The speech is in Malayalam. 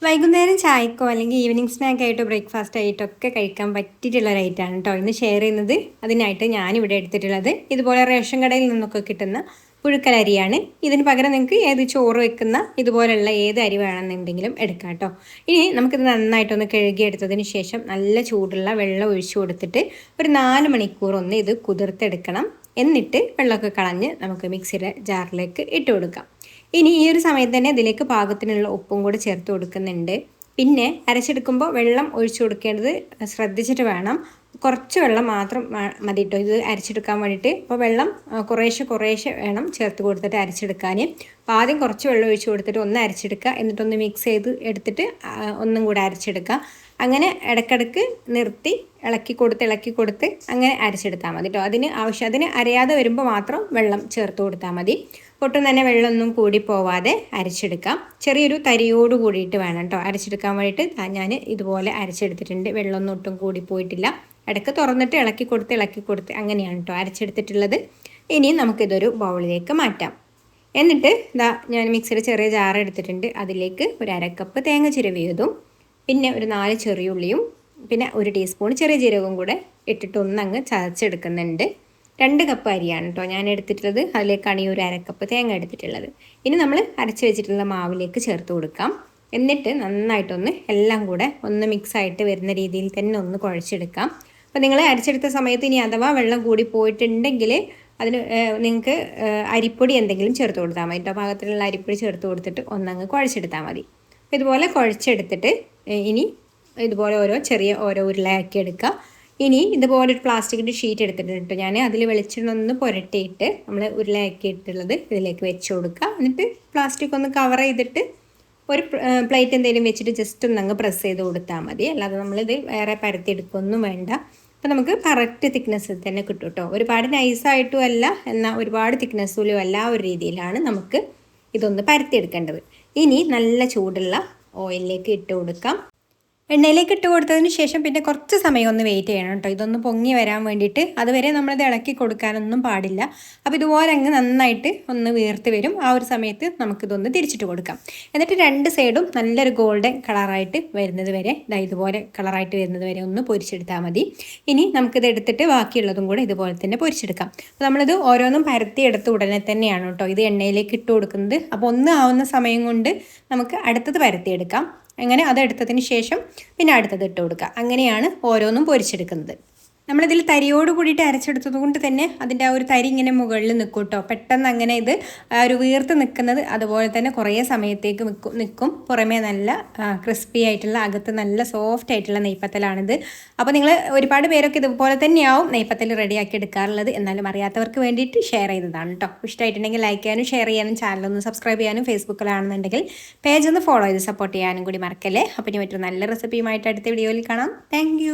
വൈകുന്നേരം ചായക്കോ അല്ലെങ്കിൽ ഈവനിങ് സ്നാക്ക് ആയിട്ടോ ബ്രേക്ക്ഫാസ്റ്റ് ആയിട്ടോ ഒക്കെ കഴിക്കാൻ പറ്റിയിട്ടുള്ള ഒരു ഐറ്റമാണ് കേട്ടോ ഇന്ന് ഷെയർ ചെയ്യുന്നത്. അതിനായിട്ട് ഞാനിവിടെ എടുത്തിട്ടുള്ളത് ഇതുപോലെ റേഷൻ കടയിൽ നിന്നൊക്കെ കിട്ടുന്ന പുഴുക്കലരിയാണ്. ഇതിന് പകരം നിങ്ങൾക്ക് ഏത് ചോറ് വെക്കുന്ന ഇതുപോലെയുള്ള ഏത് അരി വേണമെന്നുണ്ടെങ്കിലും എടുക്കാം കേട്ടോ. ഇനി നമുക്കിത് നന്നായിട്ടൊന്ന് കഴുകിയെടുത്തതിന് ശേഷം നല്ല ചൂടുള്ള വെള്ളം ഒഴിച്ചു കൊടുത്തിട്ട് ഒരു 4 മണിക്കൂർ ഒന്ന് ഇത് കുതിർത്തെടുക്കണം. എന്നിട്ട് വെള്ളമൊക്കെ കളഞ്ഞ് നമുക്ക് മിക്സിയുടെ ജാറിലേക്ക് ഇട്ട് കൊടുക്കാം. ഇനി ഈ ഒരു സമയത്ത് തന്നെ ഇതിലേക്ക് പാകത്തിനുള്ള ഉപ്പും കൂടി ചേർത്ത് കൊടുക്കുന്നുണ്ട്. പിന്നെ അരച്ചെടുക്കുമ്പോൾ വെള്ളം ഒഴിച്ചു കൊടുക്കേണ്ടത് ശ്രദ്ധിച്ചിട്ട് വേണം. കുറച്ച് വെള്ളം മാത്രം മതി കേട്ടോ ഇത് അരച്ചെടുക്കാൻ വേണ്ടിയിട്ട്. അപ്പോൾ വെള്ളം കുറേശ്ശെ വേണം ചേർത്ത് കൊടുത്തിട്ട് അരച്ചെടുക്കാൻ. അപ്പോൾ ആദ്യം കുറച്ച് വെള്ളം ഒഴിച്ച് കൊടുത്തിട്ട് ഒന്ന് അരച്ചെടുക്കുക, എന്നിട്ടൊന്ന് മിക്സ് ചെയ്ത് എടുത്തിട്ട് ഒന്നും കൂടെ അരച്ചെടുക്കുക. അങ്ങനെ ഇടയ്ക്കിടയ്ക്ക് നിർത്തി ഇളക്കി കൊടുത്ത് അങ്ങനെ അരച്ചെടുത്താൽ മതി കേട്ടോ. അതിന് അരയാതെ വരുമ്പോൾ മാത്രം വെള്ളം ചേർത്ത് കൊടുത്താൽ മതി. ഒട്ടും തന്നെ വെള്ളമൊന്നും കൂടി പോവാതെ അരച്ചെടുക്കാം. ചെറിയൊരു തരിയോട് കൂടിയിട്ട് വേണം കേട്ടോ അരച്ചെടുക്കാൻ വേണ്ടിയിട്ട്. ഞാൻ ഇതുപോലെ അരച്ചെടുത്തിട്ടുണ്ട്. വെള്ളമൊന്നും ഒട്ടും കൂടി പോയിട്ടില്ല. ഇടയ്ക്ക് തുറന്നിട്ട് ഇളക്കി കൊടുത്ത് അങ്ങനെയാണ് കേട്ടോ അരച്ചെടുത്തിട്ടുള്ളത്. ഇനി നമുക്കിതൊരു ബൗളിലേക്ക് മാറ്റാം. എന്നിട്ട് ഞാൻ മിക്സിയുടെ ചെറിയ ജാർ എടുത്തിട്ടുണ്ട്. അതിലേക്ക് ഒരു 1/2 കപ്പ് തേങ്ങ ചിരവിയതും പിന്നെ ഒരു 4 ചെറിയുള്ളിയും പിന്നെ 1 ടീസ്പൂൺ ചെറിയ ജീരകവും കൂടെ ഇട്ടിട്ട് ഒന്നങ്ങ് ചതച്ചെടുക്കുന്നുണ്ട്. 2 കപ്പ് അരിയാണ് കേട്ടോ ഞാൻ എടുത്തിട്ടുള്ളത്. അതിലേക്കാണ് ഈ ഒരു 1/2 കപ്പ് തേങ്ങ എടുത്തിട്ടുള്ളത്. ഇനി നമ്മൾ അരച്ച് വെച്ചിട്ടുള്ള മാവിലേക്ക് ചേർത്ത് കൊടുക്കാം. എന്നിട്ട് നന്നായിട്ടൊന്ന് എല്ലാം കൂടെ ഒന്ന് മിക്സായിട്ട് വരുന്ന രീതിയിൽ തന്നെ ഒന്ന് കുഴച്ചെടുക്കാം. അപ്പോൾ നിങ്ങൾ അരച്ചെടുത്ത സമയത്ത് ഇനി അഥവാ വെള്ളം കൂടി പോയിട്ടുണ്ടെങ്കിൽ അതിന് നിങ്ങൾക്ക് അരിപ്പൊടി എന്തെങ്കിലും ചേർത്ത് കൊടുത്താൽ മതി കേട്ടോ. പാകത്തിലുള്ള അരിപ്പൊടി ചേർത്ത് കൊടുത്തിട്ട് ഒന്നങ്ങ് കുഴച്ചെടുത്താൽ മതി. അപ്പോൾ ഇതുപോലെ കുഴച്ചെടുത്തിട്ട് ഇനി ഇതുപോലെ ഓരോ ഉരുളയാക്കി എടുക്കുക. ഇനി ഇതുപോലെ ഒരു പ്ലാസ്റ്റിക്കിൻ്റെ ഷീറ്റ് എടുത്തിട്ടുണ്ട് കേട്ടോ ഞാൻ. അതിൽ വെളിച്ചെണ്ണ ഒന്ന് പുരട്ടിയിട്ട് നമ്മൾ ഉരുളയാക്കിയിട്ടുള്ളത് ഇതിലേക്ക് വെച്ച് കൊടുക്കുക. എന്നിട്ട് പ്ലാസ്റ്റിക് ഒന്ന് കവർ ചെയ്തിട്ട് ഒരു പ്ലേറ്റ് എന്തെങ്കിലും വെച്ചിട്ട് ജസ്റ്റ് ഒന്ന് അങ്ങ് പ്രസ് ചെയ്ത് കൊടുത്താൽ മതി. അല്ലാതെ നമ്മളിത് വേറെ പരത്തിയെടുക്കൊന്നും വേണ്ട. അപ്പോൾ നമുക്ക് കറക്റ്റ് തിക്നെസ്സിൽ തന്നെ കിട്ടും കേട്ടോ. ഒരുപാട് നൈസായിട്ടും അല്ല, എന്നാൽ ഒരുപാട് തിക്നെസ്സിലും അല്ല. ഒരു രീതിയിലാണ് നമുക്ക് ഇതൊന്ന് പരത്തിയെടുക്കേണ്ടത്. ഇനി നല്ല ചൂടുള്ള ഓയിലിലേക്ക് ഇട്ട് കൊടുക്കാം. എണ്ണയിലേക്ക് ഇട്ട് കൊടുത്തതിന് ശേഷം പിന്നെ കുറച്ച് സമയം ഒന്ന് വെയിറ്റ് ചെയ്യണം കേട്ടോ, ഇതൊന്ന് പൊങ്ങി വരാൻ വേണ്ടിയിട്ട്. അതുവരെ നമ്മളത് ഇളക്കി കൊടുക്കാനൊന്നും പാടില്ല. അപ്പോൾ ഇതുപോലെ അങ്ങ് നന്നായിട്ട് ഒന്ന് വീർത്ത് വരും. ആ ഒരു സമയത്ത് നമുക്കിതൊന്ന് തിരിച്ചിട്ട് കൊടുക്കാം. എന്നിട്ട് 2 സൈഡും നല്ലൊരു ഗോൾഡൻ കളറായിട്ട് വരുന്നത് വരെ ഇതുപോലെ കളറായിട്ട് വരുന്നത് വരെ ഒന്ന് പൊരിച്ചെടുത്താൽ മതി. ഇനി നമുക്കിത് എടുത്തിട്ട് ബാക്കിയുള്ളതും കൂടെ ഇതുപോലെ തന്നെ പൊരിച്ചെടുക്കാം. അപ്പോൾ നമ്മളിത് ഓരോന്നും പരത്തിയെടുത്ത് ഉടനെ തന്നെയാണ് കേട്ടോ ഇത് എണ്ണയിലേക്ക് ഇട്ട് കൊടുക്കുന്നത്. അപ്പോൾ ഒന്ന് ആവുന്ന സമയം കൊണ്ട് നമുക്ക് അടുത്തത് പരത്തിയെടുക്കാം. അങ്ങനെ അതെടുത്തതിന് ശേഷം പിന്നെ അടുത്തത് ഇട്ട് കൊടുക്കുക. അങ്ങനെയാണ് ഓരോന്നും പൊരിച്ചെടുക്കുന്നത്. നമ്മളിതിൽ തരിയോട് കൂടിയിട്ട് അരച്ചെടുത്തത് കൊണ്ട് തന്നെ അതിൻ്റെ ആ ഒരു തരി ഇങ്ങനെ മുകളിൽ നിൽക്കും കേട്ടോ. പെട്ടെന്ന് അങ്ങനെ ഇത് ഒരു വീർത്ത് നിൽക്കുന്നത് അതുപോലെ തന്നെ കുറേ സമയത്തേക്ക് നിൽക്കും. പുറമേ നല്ല ക്രിസ്പി ആയിട്ടുള്ള അകത്ത് നല്ല സോഫ്റ്റ് ആയിട്ടുള്ള നെയ്പ്പത്തലാണിത്. അപ്പോൾ നിങ്ങൾ ഒരുപാട് പേരൊക്കെ ഇതുപോലെ തന്നെയാവും നെയ്പ്പത്തൽ റെഡിയാക്കി എടുക്കാറുള്ളത്. എന്നാലും അറിയാത്തവർക്ക് വേണ്ടിയിട്ട് ഷെയർ ചെയ്തതാണ് കേട്ടോ. ഇഷ്ടമായിട്ടുണ്ടെങ്കിൽ ലൈക്ക് ചെയ്യാനും ഷെയർ ചെയ്യാനും ചാനലൊന്ന് സബ്സ്ക്രൈബ് ചെയ്യാനും ഫേസ്ബുക്കിലാണെന്നുണ്ടെങ്കിൽ പേജ് ഒന്ന് ഫോളോ ചെയ്ത് സപ്പോർട്ട് ചെയ്യാനും കൂടി മറക്കല്ലേ. അപ്പോൾ ഇനി മറ്റൊരു നല്ല റെസിപ്പിയുമായിട്ട് അടുത്ത വീഡിയോയിൽ കാണാം. താങ്ക്